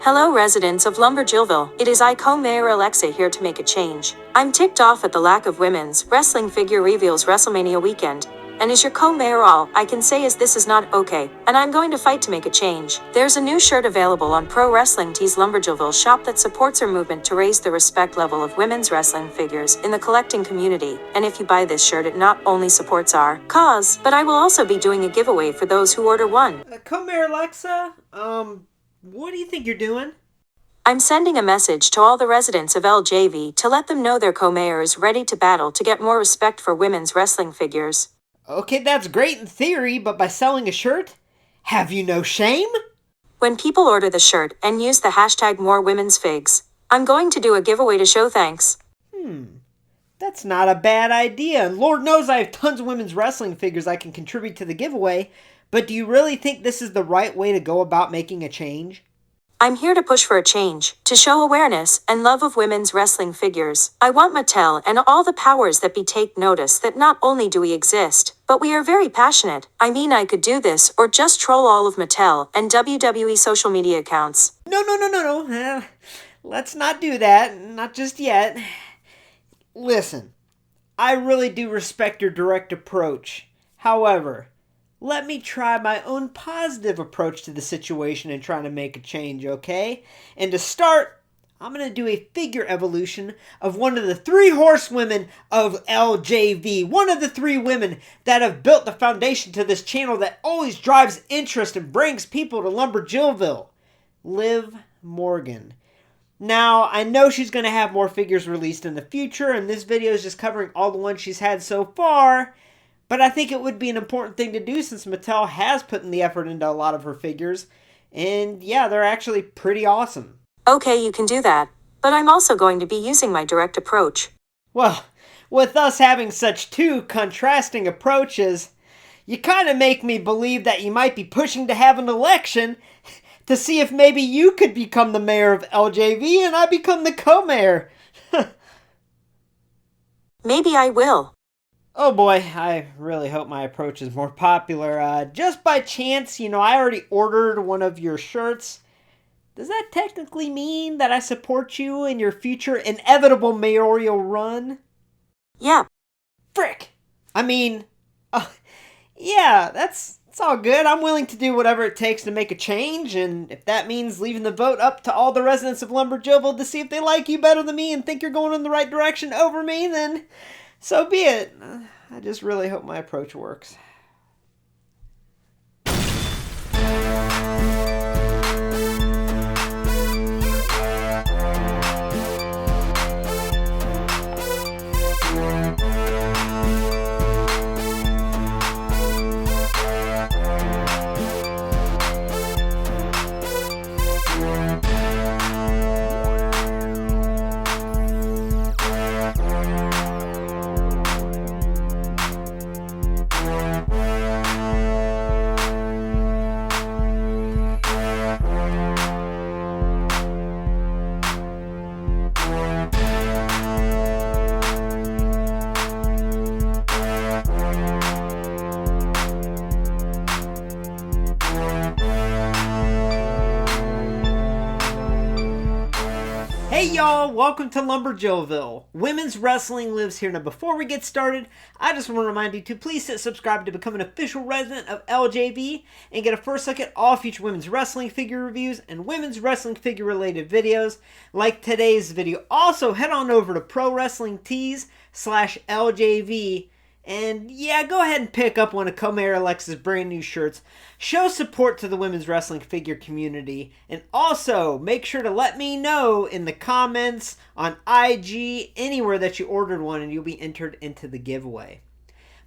Hello residents of LumberJillville, it is I co-mayor Alexa here to make a change. I'm ticked off at the lack of women's wrestling figure reveals WrestleMania weekend. And as your co-mayor all I can say is this is not okay, and I'm going to fight to make a change. There's a new shirt available on Pro Wrestling Tees LumberJillville shop that supports our movement to raise the respect level of women's wrestling figures in the collecting community, and if you buy this shirt it not only supports our cause, but I will also be doing a giveaway for those who order one. Co-mayor Alexa, what do you think you're doing? I'm sending a message to all the residents of LJV to let them know their co-mayor is ready to battle to get more respect for women's wrestling figures. Okay, that's great in theory, but by selling a shirt? Have you no shame? When people order the shirt and use the hashtag morewomensfigs, I'm going to do a giveaway to show thanks. That's not a bad idea. And Lord knows I have tons of women's wrestling figures I can contribute to the giveaway, but do you really think this is the right way to go about making a change? I'm here to push for a change, to show awareness and love of women's wrestling figures. I want Mattel and all the powers that be take notice that not only do we exist, but we are very passionate. I mean, I could do this or just troll all of Mattel and WWE social media accounts. No. Let's not do that. Not just yet. Listen, I really do respect your direct approach. However, let me try my own positive approach to the situation and trying to make a change, okay? And to start, I'm going to do a figure evolution of one of the 3 horsewomen of LJV. One of the 3 women that have built the foundation to this channel that always drives interest and brings people to LumberJillville. Liv Morgan. Now, I know she's going to have more figures released in the future, and this video is just covering all the ones she's had so far. But I think it would be an important thing to do since Mattel has put in the effort into a lot of her figures. And yeah, they're actually pretty awesome. Okay, you can do that, but I'm also going to be using my direct approach. Well, with us having such 2 contrasting approaches, you kind of make me believe that you might be pushing to have an election to see if maybe you could become the mayor of LJV and I become the co-mayor. Maybe I will. Oh boy, I really hope my approach is more popular. Just by chance, I already ordered one of your shirts. Does that technically mean that I support you in your future inevitable mayoral run? Yeah. Frick! I mean, yeah, it's all good. I'm willing to do whatever it takes to make a change, and if that means leaving the vote up to all the residents of LumberJillville to see if they like you better than me and think you're going in the right direction over me, then so be it. I just really hope my approach works. Hey y'all, welcome to LumberJillville. Women's wrestling lives here. Now before we get started, I just want to remind you to please hit subscribe to become an official resident of LJV and get a first look at all future women's wrestling figure reviews and women's wrestling figure related videos like today's video. Also head on over to Pro Wrestling Tees/LJV and yeah, go ahead and pick up one of co-mayor Alexa's brand new shirts. Show support to the women's wrestling figure community. And also, make sure to let me know in the comments, on IG, anywhere that you ordered one, and you'll be entered into the giveaway.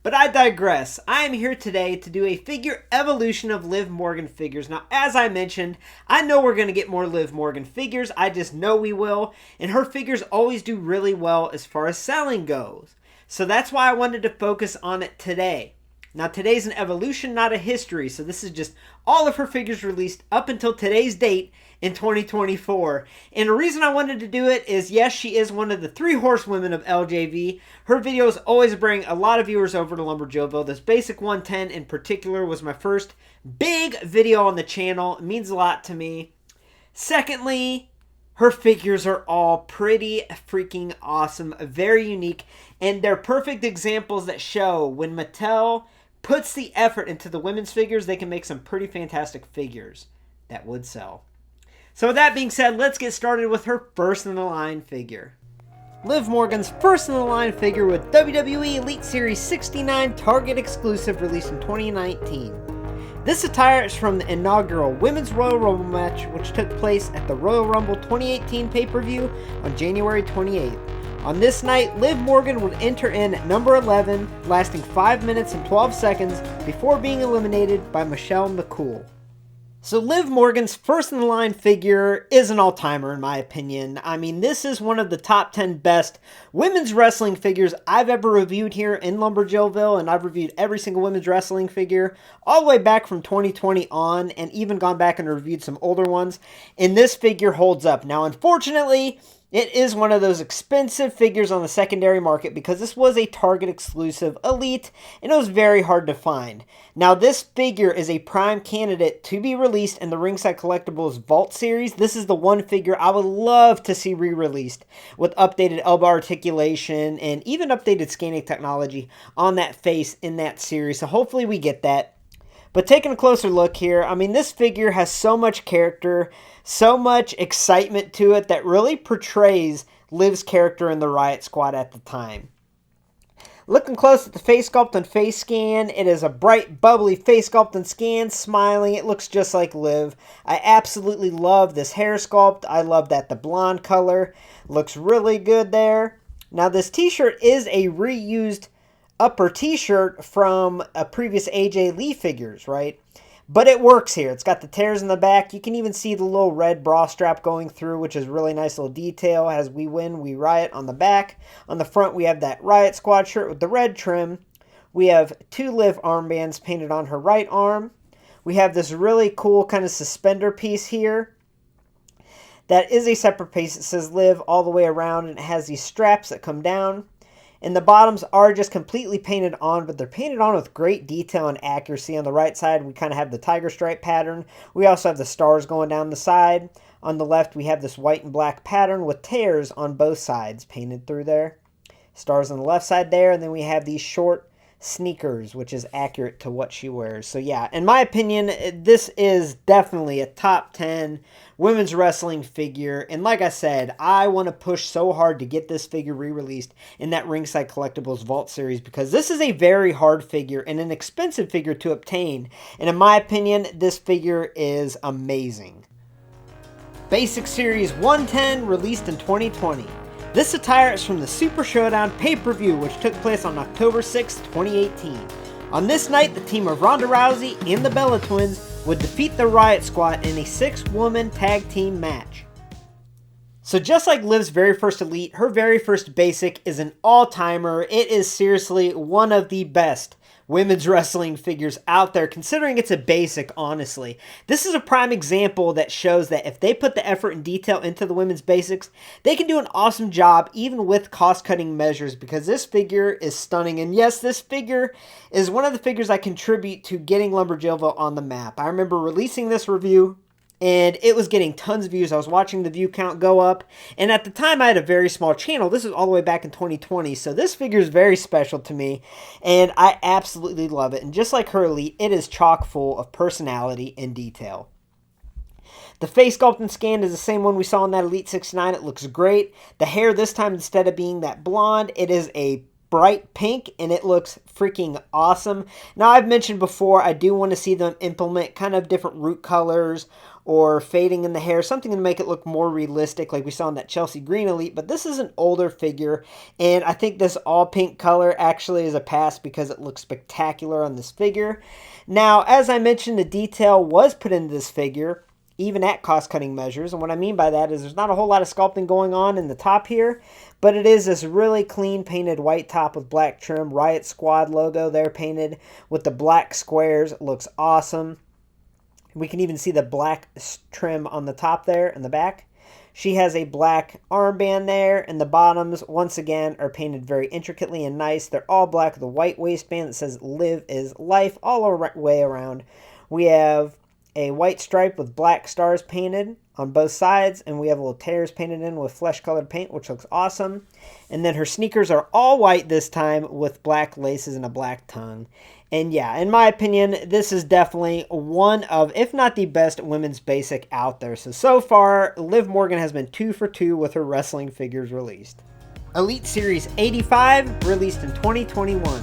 But I digress. I am here today to do a figure evolution of Liv Morgan figures. Now, as I mentioned, I know we're going to get more Liv Morgan figures. I just know we will. And her figures always do really well as far as selling goes. So that's why I wanted to focus on it today. Now today's an evolution, not a history, so this is just all of her figures released up until today's date in 2024. And the reason I wanted to do it is, yes, she is one of the 3 horsewomen of LJV. Her videos always bring a lot of viewers over to LumberJillville. This Basic 110 in particular was my first big video on the channel. It means a lot to me. Secondly, her figures are all pretty freaking awesome, very unique, and they're perfect examples that show when Mattel puts the effort into the women's figures, they can make some pretty fantastic figures that would sell. So with that being said, let's get started with her first in the line figure. Liv Morgan's first in the line figure with WWE Elite Series 69 Target exclusive released in 2019. This attire is from the inaugural Women's Royal Rumble match, which took place at the Royal Rumble 2018 pay-per-view on January 28th. On this night, Liv Morgan would enter in at number 11, lasting 5 minutes and 12 seconds before being eliminated by Michelle McCool. So Liv Morgan's first in the line figure is an all-timer in my opinion. I mean, this is one of the top 10 best women's wrestling figures I've ever reviewed here in LumberJillville, and I've reviewed every single women's wrestling figure all the way back from 2020 on, and even gone back and reviewed some older ones, and this figure holds up. Now, unfortunately, it is one of those expensive figures on the secondary market because this was a Target exclusive Elite and it was very hard to find. Now this figure is a prime candidate to be released in the Ringside Collectibles Vault series. This is the one figure I would love to see re-released with updated elbow articulation and even updated scanning technology on that face in that series. So hopefully we get that. But taking a closer look here, I mean, this figure has so much character, so much excitement to it that really portrays Liv's character in the Riot Squad at the time. Looking close at the face sculpt and face scan, it is a bright, bubbly face sculpt and scan, smiling. It looks just like Liv. I absolutely love this hair sculpt. I love that the blonde color looks really good there. Now, this t-shirt is a reused upper t-shirt from a previous AJ Lee figures, right? But it works here. It's got the tears in the back. You can even see the little red bra strap going through, which is really nice little detail. As we win, we riot on the back. On the front, we have that Riot Squad shirt with the red trim. We have 2 Liv armbands painted on her right arm. We have this really cool kind of suspender piece here. That is a separate piece. It says Liv all the way around, and it has these straps that come down. And the bottoms are just completely painted on, but they're painted on with great detail and accuracy. On the right side, we kind of have the tiger stripe pattern. We also have the stars going down the side. On the left, we have this white and black pattern with tears on both sides painted through there. Stars on the left side there, and then we have these short sneakers, which is accurate to what she wears. So yeah, in my opinion, this is definitely a top 10 women's wrestling figure. And like I said, I want to push so hard to get this figure re-released in that Ringside Collectibles Vault series because this is a very hard figure and an expensive figure to obtain. And in my opinion, this figure is amazing. Basic Series 110 released in 2020. This attire is from the Super Showdown pay-per-view, which took place on October 6, 2018. On this night, the team of Ronda Rousey and the Bella Twins would defeat the Riot Squad in a 6-woman tag team match. So just like Liv's very first Elite, her very first Basic is an all-timer. It is seriously one of the best women's wrestling figures out there, considering it's a basic, honestly. This is a prime example that shows that if they put the effort and detail into the women's basics, they can do an awesome job even with cost-cutting measures because this figure is stunning. And yes, this figure is one of the figures I contribute to getting LumberJillville on the map. I remember releasing this review and it was getting tons of views. I was watching the view count go up, and at the time I had a very small channel. This is all the way back in 2020, so this figure is very special to me, and I absolutely love it. And just like her Elite, it is chock full of personality and detail. The face sculpt and scan is the same one we saw in that Elite 69. It looks great. The hair this time, instead of being that blonde, it is a bright pink, and it looks freaking awesome. Now, I've mentioned before, I do want to see them implement kind of different root colors or fading in the hair, something to make it look more realistic like we saw in that Chelsea Green Elite, but this is an older figure, and I think this all pink color actually is a pass because it looks spectacular on this figure. Now, as I mentioned, the detail was put into this figure, even at cost-cutting measures, and what I mean by that is there's not a whole lot of sculpting going on in the top here, but it is this really clean painted white top with black trim, Riot Squad logo there painted with the black squares. It looks awesome. We can even see the black trim on the top there in the back. She has a black armband there, and the bottoms, once again, are painted very intricately and nice. They're all black with a white waistband that says Live is Life all the way around. We have a white stripe with black stars painted on both sides, and we have little tears painted in with flesh-colored paint, which looks awesome. And then her sneakers are all white this time with black laces and a black tongue. And yeah, in my opinion, this is definitely one of, if not the best women's basic out there. So far, Liv Morgan has been 2 for 2 with her wrestling figures released. Elite Series 85, released in 2021.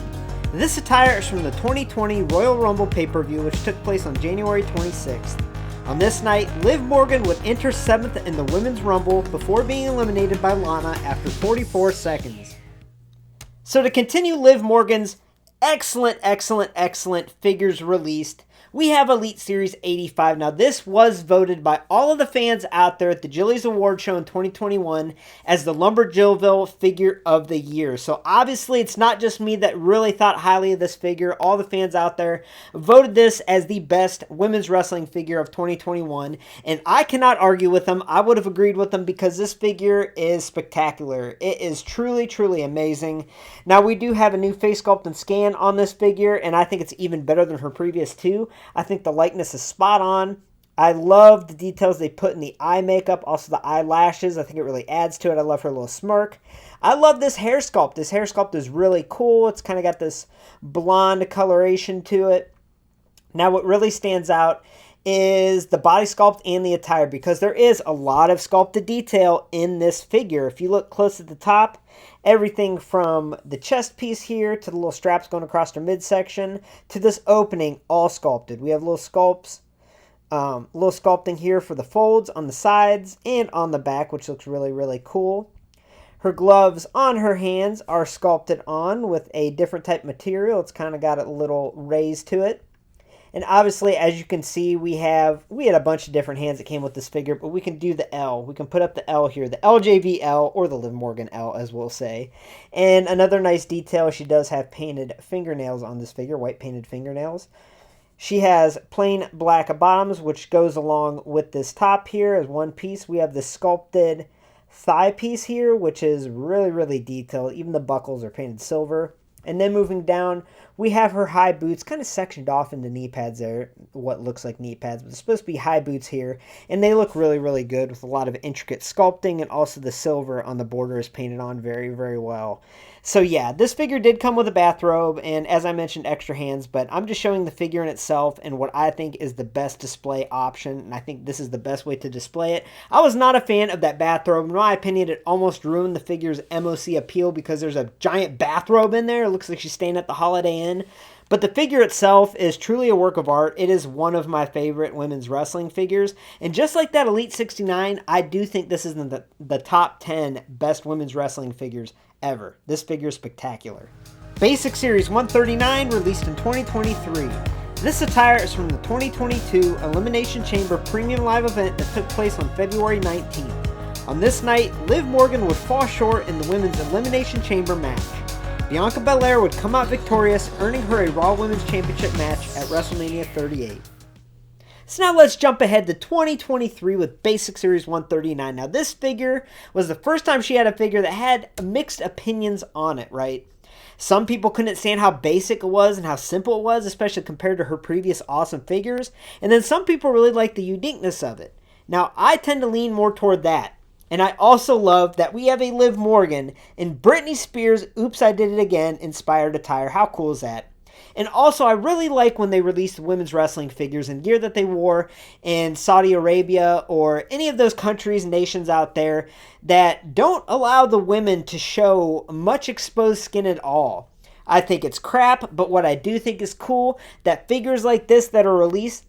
This attire is from the 2020 Royal Rumble pay-per-view, which took place on January 26th. On this night, Liv Morgan would enter 7th in the Women's Rumble before being eliminated by Lana after 44 seconds. So to continue Liv Morgan's excellent figures released, we have Elite Series 85. Now, this was voted by all of the fans out there at the Jillies Award Show in 2021 as the LumberJillville Figure of the Year. So, obviously, it's not just me that really thought highly of this figure. All the fans out there voted this as the best women's wrestling figure of 2021, and I cannot argue with them. I would have agreed with them because this figure is spectacular. It is truly amazing. Now, we do have a new face sculpt and scan on this figure, and I think it's even better than her previous two. I think the likeness is spot on. I love the details they put in the eye makeup, also the eyelashes. I think it really adds to it. I love her little smirk. I love this hair sculpt. This hair sculpt is really cool. It's kind of got this blonde coloration to it. Now, what really stands out is the body sculpt and the attire, because there is a lot of sculpted detail in this figure. If you look close at the top, everything from the chest piece here to the little straps going across her midsection to this opening, all sculpted. We have little sculpting here for the folds on the sides and on the back, which looks really cool. Her gloves on her hands are sculpted on with a different type of material. It's kind of got a little raise to it. And obviously, as you can see, we had a bunch of different hands that came with this figure, but we can do the L. We can put up the L here, the LJVL, or the Liv Morgan L, as we'll say. And another nice detail, she does have painted fingernails on this figure, white painted fingernails. She has plain black bottoms, which goes along with this top here as one piece. We have the sculpted thigh piece here, which is really detailed. Even the buckles are painted silver. And then moving down, we have her high boots kind of sectioned off into knee pads there, what looks like knee pads, but it's supposed to be high boots here, and they look really good with a lot of intricate sculpting, and also the silver on the border is painted on very well. So yeah, this figure did come with a bathrobe, and as I mentioned, extra hands, but I'm just showing the figure in itself and what I think is the best display option, and I think this is the best way to display it. I was not a fan of that bathrobe. In my opinion, it almost ruined the figure's MOC appeal because there's a giant bathrobe in there. It looks like she's staying at the Holiday Inn. But the figure itself is truly a work of art. It is one of my favorite women's wrestling figures. And just like that Elite 69, I do think this is in the top 10 best women's wrestling figures ever. This figure is spectacular. Basic Series 139, released in 2023. This attire is from the 2022 Elimination Chamber Premium Live event that took place on February 19th. On this night, Liv Morgan would fall short in the Women's Elimination Chamber match. Bianca Belair would come out victorious, earning her a Raw Women's Championship match at WrestleMania 38. So now let's jump ahead to 2023 with Basic Series 139. Now this figure was the first time she had a figure that had mixed opinions on it, right? Some people couldn't stand how basic it was and how simple it was, especially compared to her previous awesome figures. And then some people really liked the uniqueness of it. Now I tend to lean more toward that. And I also love that we have a Liv Morgan in Britney Spears' Oops, I Did It Again inspired attire. How cool is that? And also, I really like when they release the women's wrestling figures and gear that they wore in Saudi Arabia or any of those countries, nations out there that don't allow the women to show much exposed skin at all. I think it's crap, but what I do think is cool, that figures like this that are released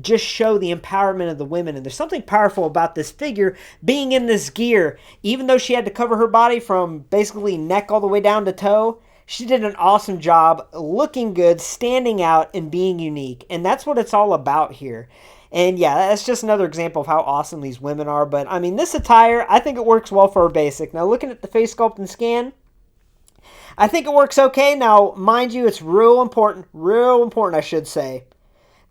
just show the empowerment of the women. And there's something powerful about this figure being in this gear. Even though she had to cover her body from basically neck all the way down to toe, she did an awesome job looking good, standing out, and being unique. And that's what it's all about here. And yeah, that's just another example of how awesome these women are. But I mean, this attire, I think it works well for her basic. Now looking at the face sculpt and scan, I think it works okay. Now, mind you, it's real important I should say,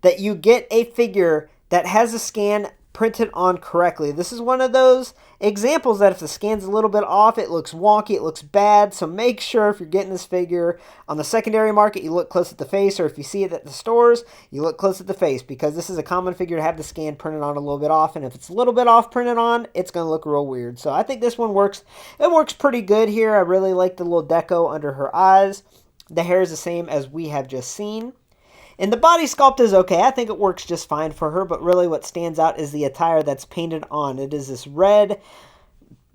that you get a figure that has a scan printed on correctly. This is one of those examples that if the scan's a little bit off, it looks wonky, it looks bad. So make sure if you're getting this figure on the secondary market, you look close at the face, or if you see it at the stores, you look close at the face, because this is a common figure to have the scan printed on a little bit off, and if it's a little bit off printed on, it's going to look real weird. So I think this one works. It works pretty good here. I really like the little deco under her eyes. The hair is the same as we have just seen. And the body sculpt is okay. I think it works just fine for her, but really what stands out is the attire that's painted on. It is this red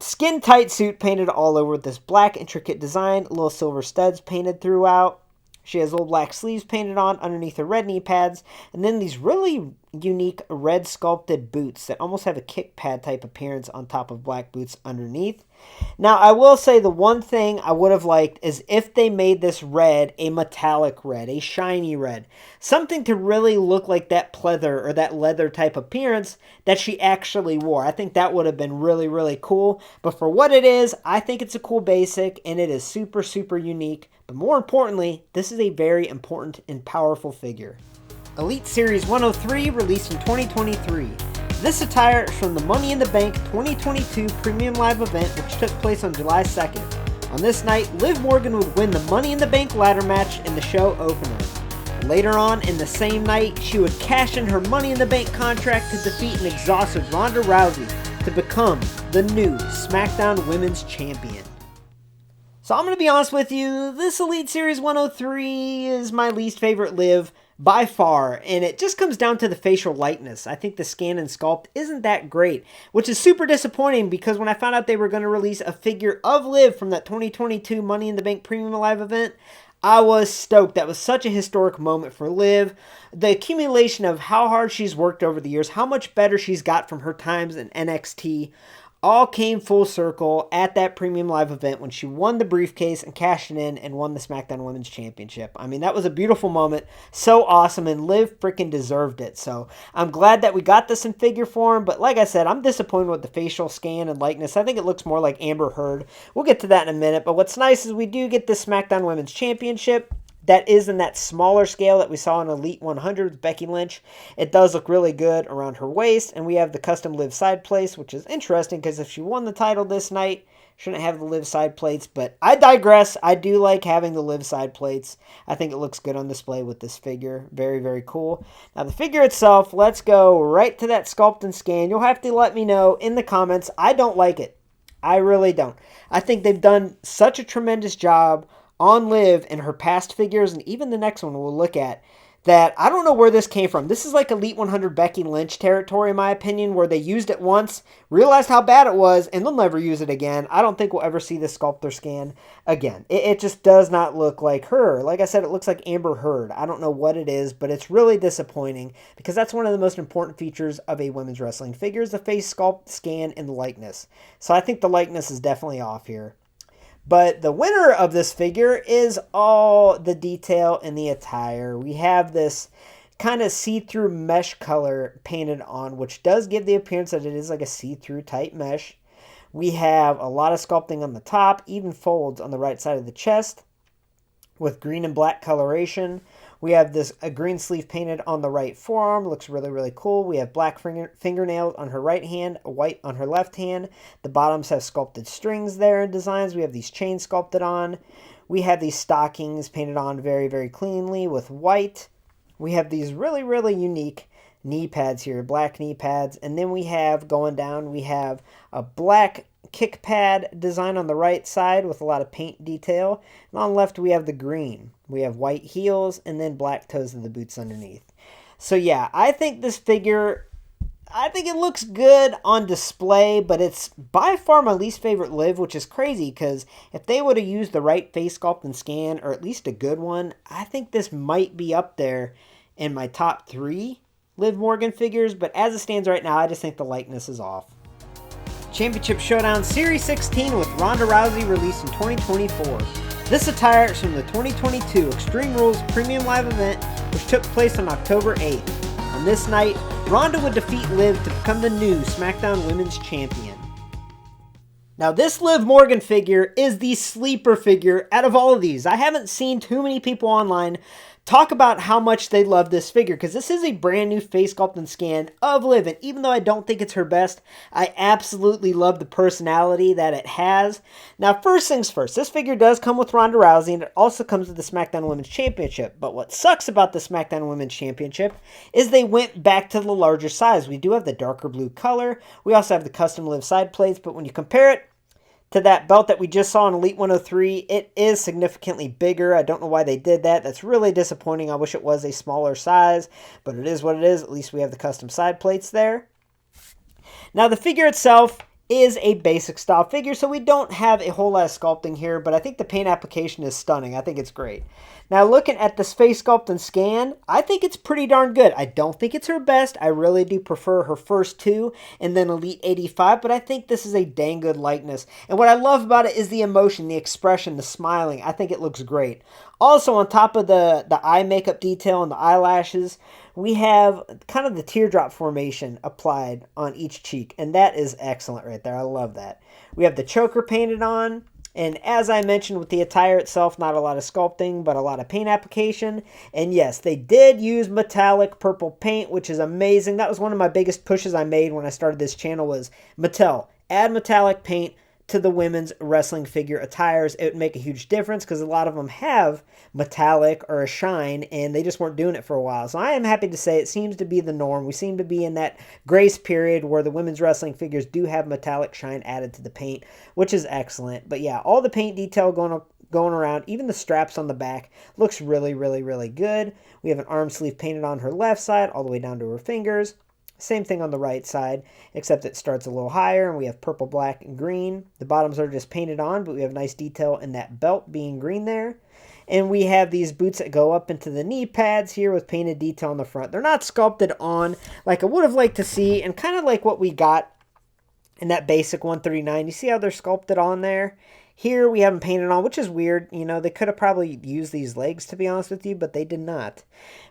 skin-tight suit painted all over with this black intricate design, little silver studs painted throughout. She has little black sleeves painted on underneath her red knee pads, and then these really unique red sculpted boots that almost have a kick pad type appearance on top of black boots underneath. Now, I will say the one thing I would have liked is if they made this red a metallic red, a shiny red. Something to really look like that pleather or that leather type appearance that she actually wore. I think that would have been really, really cool. But for what it is, I think it's a cool basic, and it is super, super unique. But more importantly, this is a very important and powerful figure. Elite Series 103, released in 2023. This attire is from the Money in the Bank 2022 Premium Live event, which took place on July 2nd. On this night, Liv Morgan would win the Money in the Bank ladder match in the show opener. Later on in the same night, she would cash in her Money in the Bank contract to defeat an exhausted Ronda Rousey to become the new SmackDown Women's Champion. So I'm going to be honest with you, this Elite Series 103 is my least favorite Liv by far, and it just comes down to the facial likeness. I think the scan and sculpt isn't that great, which is super disappointing because when I found out they were going to release a figure of Liv from that 2022 Money in the Bank Premium Live event, I was stoked. That was such a historic moment for Liv. The accumulation of how hard she's worked over the years, how much better she's got from her times in NXT, all came full circle at that Premium Live event when she won the briefcase and cashed it in and won the SmackDown Women's Championship. I mean, that was a beautiful moment. So awesome, and Liv freaking deserved it. So I'm glad that we got this in figure form, but like I said, I'm disappointed with the facial scan and likeness. I think it looks more like Amber Heard. We'll get to that in a minute, but what's nice is we do get this SmackDown Women's Championship. That is in that smaller scale that we saw in Elite 100 with Becky Lynch. It does look really good around her waist, and we have the custom Liv side plates, which is interesting because if she won the title this night, shouldn't have the Liv side plates, but I digress. I do like having the Liv side plates. I think it looks good on display with this figure. Very, very cool. Now the figure itself, let's go right to that sculpt and scan. You'll have to let me know in the comments. I don't like it. I really don't. I think they've done such a tremendous job on Liv in her past figures, and even the next one we'll look at, that I don't know where this came from. This is like Elite 100 Becky Lynch territory, in my opinion, where they used it once, realized how bad it was, and they'll never use it again. I don't think we'll ever see this sculptor scan again. It just does not look like her. Like I said, it looks like Amber Heard. I don't know what it is, but it's really disappointing because that's one of the most important features of a women's wrestling figure is the face sculpt, scan, and the likeness. So I think the likeness is definitely off here. But the winner of this figure is all the detail in the attire. We have this kind of see-through mesh color painted on, which does give the appearance that it is like a see-through type mesh. We have a lot of sculpting on the top, even folds on the right side of the chest with green and black coloration. We have a green sleeve painted on the right forearm. Looks really, really cool. We have black fingernails on her right hand, white on her left hand. The bottoms have sculpted strings there in designs. We have these chains sculpted on. We have these stockings painted on very, very cleanly with white. We have these really, really unique knee pads here, black knee pads. And then we have, going down, we have a black kick pad design on the right side with a lot of paint detail. And on the left, we have the green. We have white heels and then black toes of the boots underneath. So yeah, I think this figure, I think it looks good on display, but it's by far my least favorite Liv, which is crazy because if they would have used the right face sculpt and scan, or at least a good one, I think this might be up there in my top 3 Liv Morgan figures, but as it stands right now, I just think the likeness is off. Championship Showdown Series 16 with Ronda Rousey, released in 2024. This attire is from the 2022 Extreme Rules Premium Live event, which took place on October 8th. On this night, Ronda would defeat Liv to become the new SmackDown Women's Champion. Now this Liv Morgan figure is the sleeper figure out of all of these. I haven't seen too many people online talk about how much they love this figure, because this is a brand new face sculpt and scan of Liv, and even though I don't think it's her best, I absolutely love the personality that it has. Now, first things first, this figure does come with Ronda Rousey, and it also comes with the SmackDown Women's Championship, but what sucks about the SmackDown Women's Championship is they went back to the larger size. We do have the darker blue color, we also have the custom Liv side plates, but when you compare it to that belt that we just saw in Elite 103, it is significantly bigger. I don't know why they did that. That's really disappointing. I wish it was a smaller size, but it is what it is. At least we have the custom side plates there. Now, the figure itself is a basic style figure, so we don't have a whole lot of sculpting here, but I think the paint application is stunning. I think it's great. Now, looking at this face sculpt and scan, I think it's pretty darn good. I don't think it's her best. I really do prefer her first two and then Elite 85, but I think this is a dang good likeness. And what I love about it is the emotion, the expression, the smiling. I think it looks great. Also, on top of the eye makeup detail and the eyelashes, we have kind of the teardrop formation applied on each cheek, and that is excellent right there. I love that. We have the choker painted on, and as I mentioned with the attire itself, not a lot of sculpting, but a lot of paint application. And yes, they did use metallic purple paint, which is amazing. That was one of my biggest pushes I made when I started this channel was Mattel, add metallic paint to the women's wrestling figure attires. It would make a huge difference because a lot of them have metallic or a shine, and they just weren't doing it for a while. So I am happy to say it seems to be the norm. We seem to be in that grace period where the women's wrestling figures do have metallic shine added to the paint, which is excellent. But yeah, all the paint detail going around, even the straps on the back, looks really, really, really good. We have an arm sleeve painted on her left side all the way down to her fingers. Same thing on the right side, except it starts a little higher, and we have purple, black, and green. The bottoms are just painted on, but we have nice detail in that belt being green there. And we have these boots that go up into the knee pads here with painted detail on the front. They're not sculpted on like I would have liked to see, and kind of like what we got in that basic 139. You see how they're sculpted on there? Here we have them painted on, which is weird. You know, they could have probably used these legs, to be honest with you, but they did not.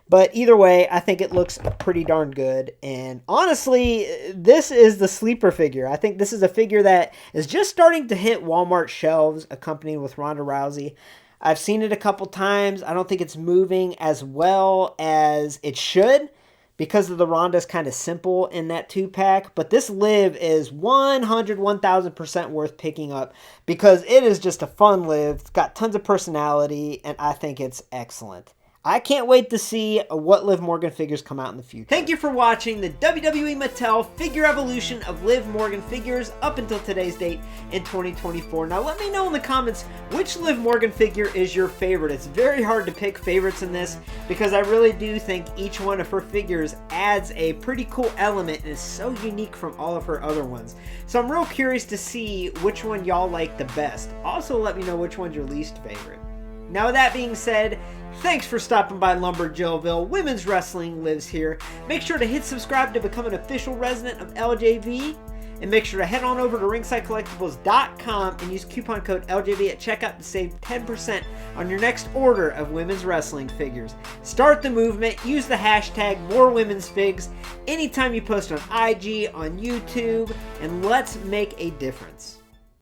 But either way, I think it looks pretty darn good. And honestly, this is the sleeper figure. I think this is a figure that is just starting to hit Walmart shelves, accompanied with Ronda Rousey. I've seen it a couple times. I don't think it's moving as well as it should, because of the Ronda's kind of simple in that 2-pack. But this Liv is 1,000% worth picking up because it is just a fun Liv. It's got tons of personality, and I think it's excellent. I can't wait to see what Liv Morgan figures come out in the future. Thank you for watching the WWE Mattel figure evolution of Liv Morgan figures up until today's date in 2024. Now let me know in the comments which Liv Morgan figure is your favorite. It's very hard to pick favorites in this because I really do think each one of her figures adds a pretty cool element and is so unique from all of her other ones. So I'm real curious to see which one y'all like the best. Also let me know which one's your least favorite. Now with that being said, thanks for stopping by LumberJillville. Women's Wrestling lives here. Make sure to hit subscribe to become an official resident of LJV. And make sure to head on over to ringsidecollectibles.com and use coupon code LJV at checkout to save 10% on your next order of women's wrestling figures. Start the movement. Use the hashtag morewomensfigs anytime you post on IG, on YouTube, and let's make a difference.